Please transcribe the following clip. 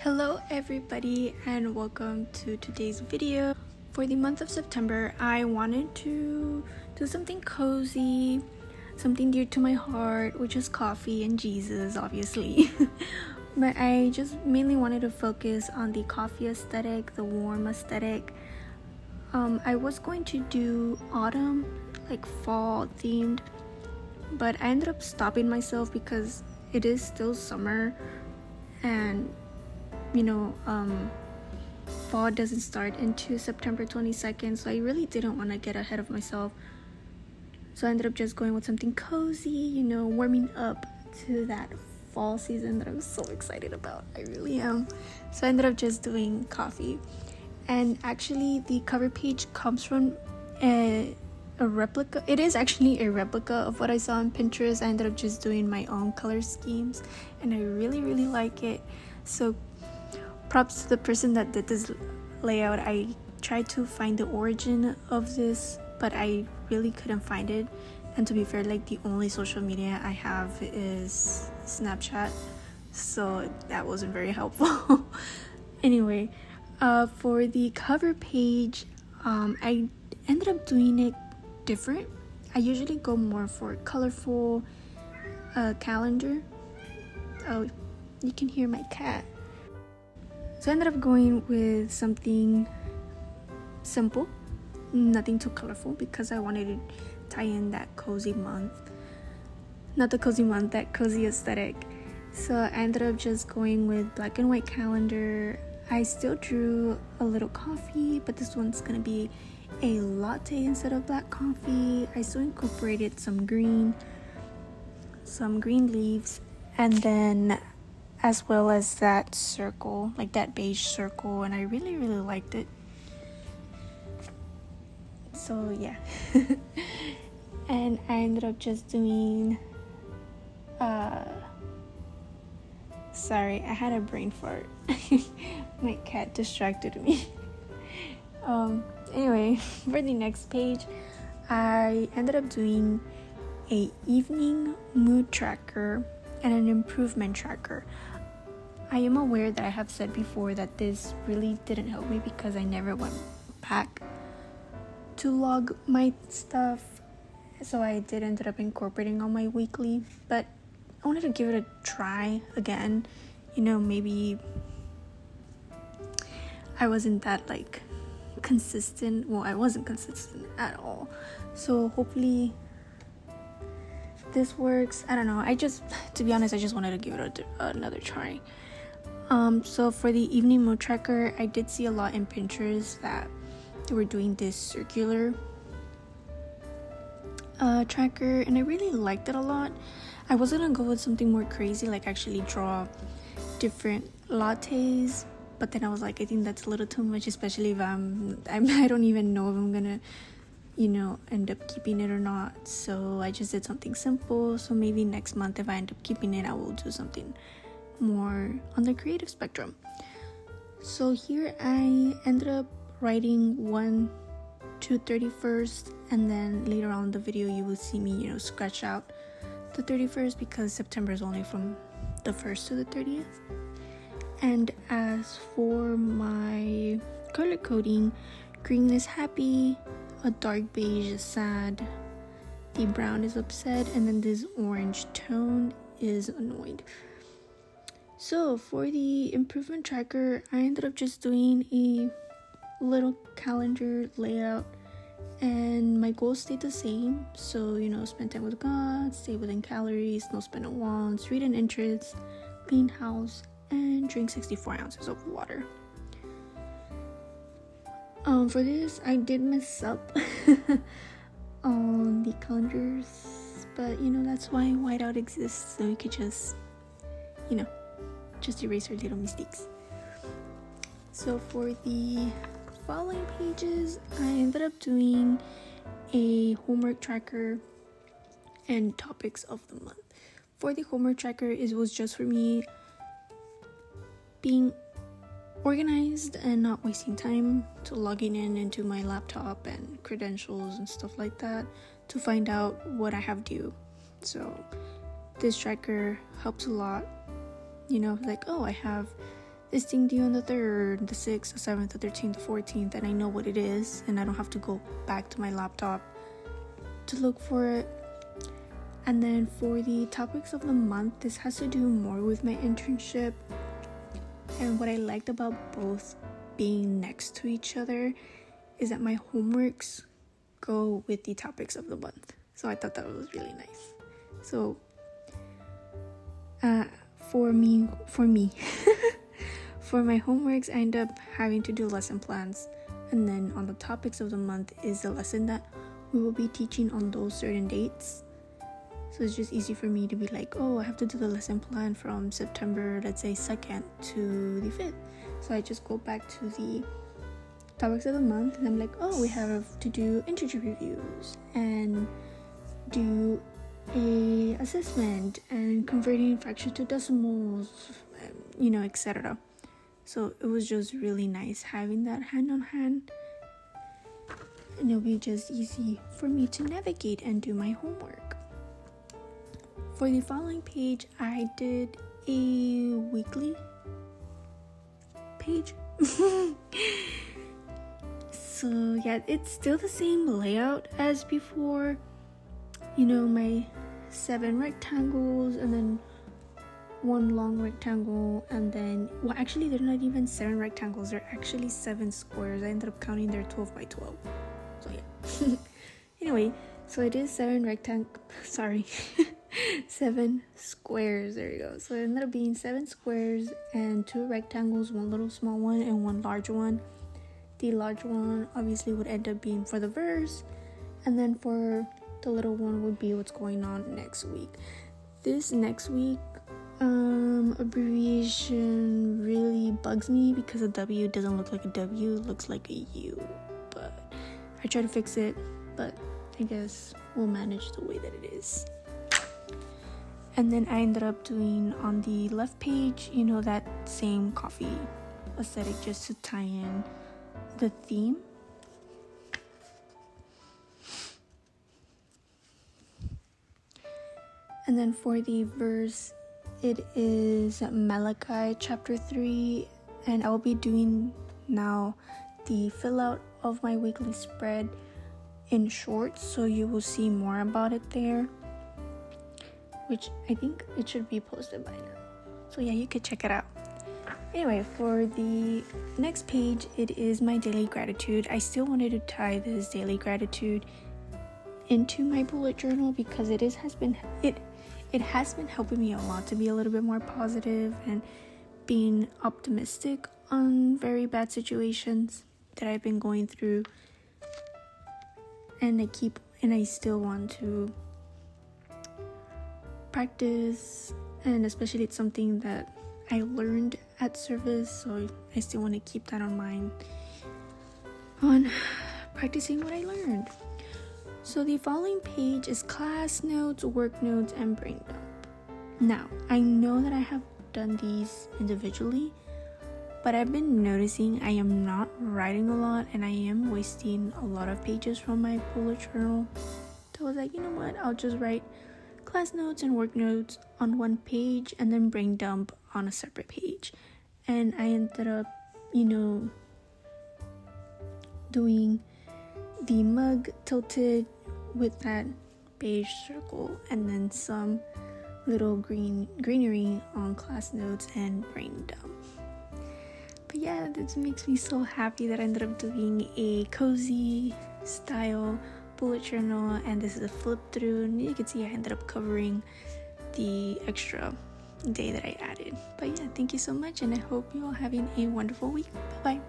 Hello everybody and welcome to today's video. For the month of September, I wanted to do something cozy, something dear to my heart, which is coffee and Jesus, obviously. But I just mainly wanted to focus on the coffee aesthetic, the warm aesthetic. I was going to do autumn, like fall themed, but I ended up stopping myself because it is still summer and fall doesn't start into September 22nd, so I really didn't want to get ahead of myself. So I ended up just going with something cozy, warming up to that fall season that I'm so excited about. I really am. So I ended up just doing coffee. And actually the cover page comes from a replica. It is actually a replica of what I saw on Pinterest. I ended up just doing my own color schemes and I really like it. So props to the person that did this layout. I tried to find the origin of this, but I really couldn't find it. And to be fair, like the only social media I have is Snapchat, so that wasn't very helpful. Anyway, for the cover page, I ended up doing it different. I usually go more for colorful calendar. Oh, you can hear my cat. So I ended up going with something simple, nothing too colorful, because I wanted to tie in that cozy month. Not the cozy month, that cozy aesthetic. So I ended up just going with black and white calendar. I still drew a little coffee, but this one's gonna be a latte instead of black coffee. I still incorporated some green leaves, and then as well as that circle, like that beige circle, and I really liked it. So yeah. And I ended up just doing sorry, I had a brain fart. My cat distracted me. Anyway, for the next page, I ended up doing a evening mood tracker and an improvement tracker. I am aware that I have said before that this really didn't help me because I never went back to log my stuff, so I did ended up incorporating on my weekly, but I wanted to give it a try again. Maybe I wasn't that consistent. Well, I wasn't consistent at all, so hopefully this works. I don't know, to be honest, I just wanted to give it another try. So for the evening mood tracker, I did see a lot in Pinterest that they were doing this circular tracker, and I really liked it a lot. I was gonna go with something more crazy, like actually draw different lattes, but then I was like, I think that's a little too much, especially if I don't even know if I'm gonna end up keeping it or not. So I just did something simple. So maybe next month, if I end up keeping it, I will do something more on the creative spectrum. So here I ended up writing 1 to 31st, and then later on in the video you will see me scratch out the 31st because September is only from the 1st to the 30th. And as for my color coding, green is happy, a dark beige is sad, the brown is upset, and then this orange tone is annoyed. So for the improvement tracker, I ended up just doing a little calendar layout, and my goals stayed the same. So spend time with God, stay within calories, no spend on wants, read an interest, clean house, and drink 64 ounces of water. For this, I did mess up on the calendars, but that's why whiteout exists, so we could just erase our little mistakes. So for the following pages, I ended up doing a homework tracker and topics of the month. For the homework tracker, it was just for me being organized and not wasting time to logging into my laptop and credentials and stuff like that to find out what I have due. So this tracker helps a lot. Like, oh, I have this thing due on the 3rd, the 6th, the 7th, the 13th, the 14th, and I know what it is, and I don't have to go back to my laptop to look for it. And then for the topics of the month, this has to do more with my internship. And what I liked about both being next to each other is that my homeworks go with the topics of the month. So I thought that was really nice. So for me for my homeworks, I end up having to do lesson plans, and then on the topics of the month is the lesson that we will be teaching on those certain dates. So it's just easy for me to be like, oh, I have to do the lesson plan from September, let's say 2nd to the 5th. So I just go back to the topics of the month, and I'm like, oh, we have to do internship reviews and do a assessment and converting fractions to decimals, etc. So it was just really nice having that hand on hand, and it'll be just easy for me to navigate and do my homework. For the following page, I did a weekly page. So yeah, it's still the same layout as before. My 7 rectangles and then 1 long rectangle, and then, well, actually they're not even 7 rectangles, they're actually 7 squares. I ended up counting they're 12 by 12. So yeah. Anyway, so it is 7 squares. There you go. So it ended up being 7 squares and 2 rectangles, 1 little small one and 1 large one. The large one obviously would end up being for the verse, and then for the little one would be what's going on next week. This next week abbreviation really bugs me because a W doesn't look like a W, it looks like a U. But I try to fix it, but I guess we'll manage the way that it is. And then I ended up doing on the left page, that same coffee aesthetic, just to tie in the theme. And then for the verse, it is Malachi chapter 3, and I'll be doing now the fill out of my weekly spread in shorts, so you will see more about it there, which I think it should be posted by now. So yeah, you could check it out. Anyway, for the next page, it is my daily gratitude. I still wanted to tie this daily gratitude into my bullet journal because it has been helping me a lot to be a little bit more positive and being optimistic on very bad situations that I've been going through. And I still want to practice, and especially it's something that I learned at service, so I still want to keep that on mind on practicing what I learned. So the following page is class notes, work notes, and brain dump. Now, I know that I have done these individually, but I've been noticing I am not writing a lot, and I am wasting a lot of pages from my bullet journal. So I was like, you know what, I'll just write class notes and work notes on one page and then brain dump on a separate page. And I ended up, doing the mug tilted with that beige circle, and then some little greenery on class notes and brain dump. But yeah, this makes me so happy that I ended up doing a cozy style bullet journal, and this is a flip through, and you can see I ended up covering the extra day that I added. But yeah, thank you so much, and I hope you're all having a wonderful week. Bye bye.